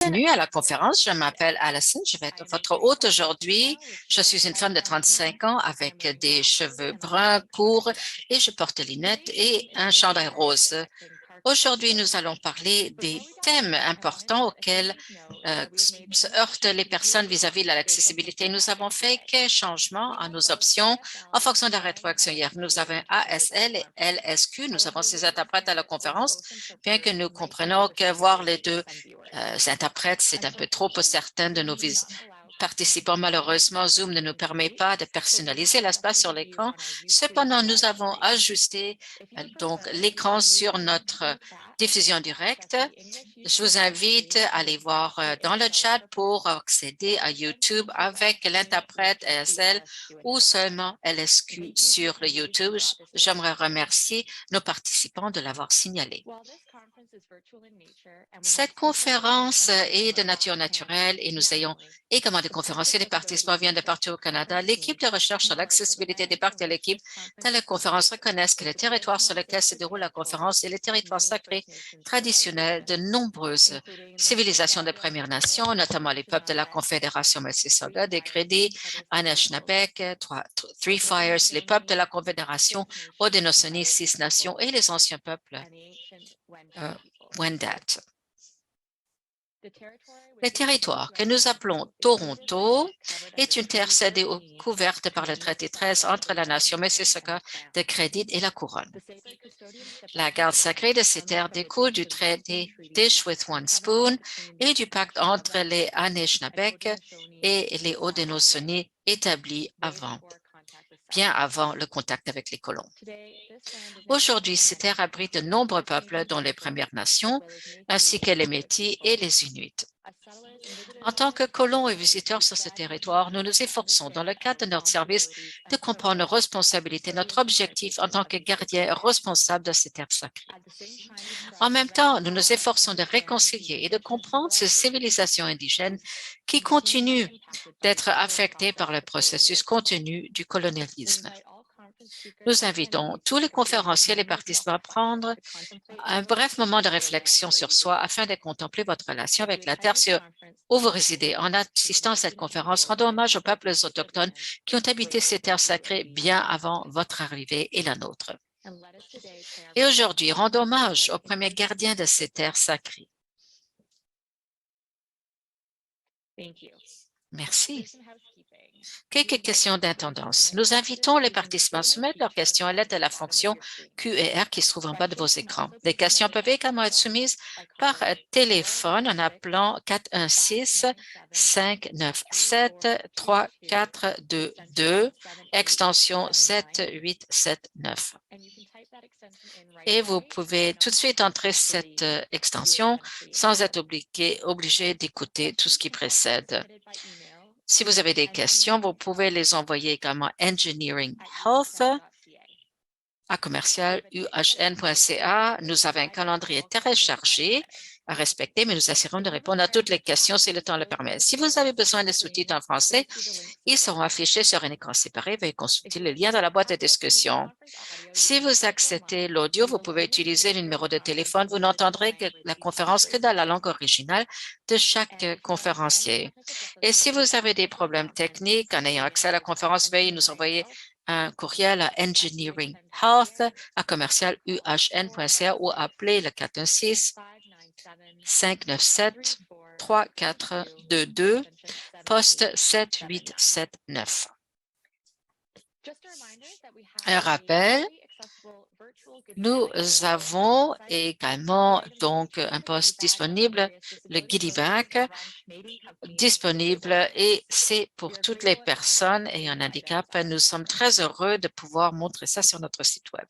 Bienvenue à la conférence. Je m'appelle Alison. Je vais être votre hôte aujourd'hui. Je suis une femme de 35 ans avec des cheveux bruns courts et je porte des lunettes et un chandail rose. Aujourd'hui, nous allons parler des thèmes importants auxquels se heurtent les personnes vis-à-vis de l'accessibilité. Nous avons fait quelques changements à nos options en fonction de la rétroaction hier. Nous avons ASL et LSQ. Nous avons ces interprètes à la conférence, bien que nous comprenons que voir les deux interprètes, c'est un peu trop pour certains de nos participants. Malheureusement, Zoom ne nous permet pas de personnaliser l'espace sur l'écran. Cependant, nous avons ajusté donc l'écran sur notre diffusion directe. Je vous invite à aller voir dans le chat pour accéder à YouTube avec l'interprète ASL ou seulement LSQ sur le YouTube. J'aimerais remercier nos participants de l'avoir signalé. Cette conférence est de nature naturelle et nous ayons également des conférenciers. Les participants viennent de partout au Canada. L'équipe de recherche sur l'accessibilité des parcs de l'équipe de la conférence reconnaissent que les territoires sur lesquels se déroule la conférence et les territoires sacrés traditionnels de nombreuses civilisations de Premières Nations, notamment les peuples de la Confédération Mississauga, des Crédits, Anishinaabeg, Three Fires, les peuples de la Confédération Haudenosaunee, Six Nations et les anciens peuples Wendat. Le territoire que nous appelons Toronto est une terre cédée ou couverte par le traité 13 entre la nation Mississauga de Credit et la Couronne. La garde sacrée de ces terres découle du traité Dish with One Spoon et du pacte entre les Anishinaabeg et les Haudenosaunee établi bien avant le contact avec les colons. Aujourd'hui, ces terres abritent de nombreux peuples, dont les Premières Nations, ainsi que les Métis et les Inuits. En tant que colons et visiteurs sur ce territoire, nous nous efforçons, dans le cadre de notre service, de comprendre nos responsabilités, notre objectif en tant que gardiens responsables de ces terres sacrées. En même temps, nous nous efforçons de réconcilier et de comprendre ces civilisations indigènes qui continuent d'être affectées par le processus continu du colonialisme. Nous invitons tous les conférenciers et les participants à prendre un bref moment de réflexion sur soi afin de contempler votre relation avec la terre où vous résidez. En assistant à cette conférence, rendons hommage aux peuples autochtones qui ont habité ces terres sacrées bien avant votre arrivée et la nôtre. Et aujourd'hui, rendons hommage aux premiers gardiens de ces terres sacrées. Merci. Quelques questions d'intendance. Nous invitons les participants à soumettre leurs questions à l'aide de la fonction Q&R qui se trouve en bas de vos écrans. Les questions peuvent également être soumises par téléphone en appelant 416-597-3422, extension 7879. Et vous pouvez tout de suite entrer cette extension sans être obligé d'écouter tout ce qui précède. Si vous avez des questions, vous pouvez les envoyer également engineeringhealth@uhn.ca. Nous avons un calendrier très chargé à respecter, mais nous essaierons de répondre à toutes les questions si le temps le permet. Si vous avez besoin de sous-titres en français, ils seront affichés sur un écran séparé. Veuillez consulter le lien dans la boîte de discussion. Si vous acceptez l'audio, vous pouvez utiliser le numéro de téléphone. Vous n'entendrez que la conférence que dans la langue originale de chaque conférencier. Et si vous avez des problèmes techniques en ayant accès à la conférence, veuillez nous envoyer un courriel à engineeringhealth@uhn.ca ou appeler le 416-597-3422, poste 7879. Un rappel, nous avons également donc un poste disponible, le GuideBack, disponible et c'est pour toutes les personnes ayant un handicap. Nous sommes très heureux de pouvoir montrer ça sur notre site web.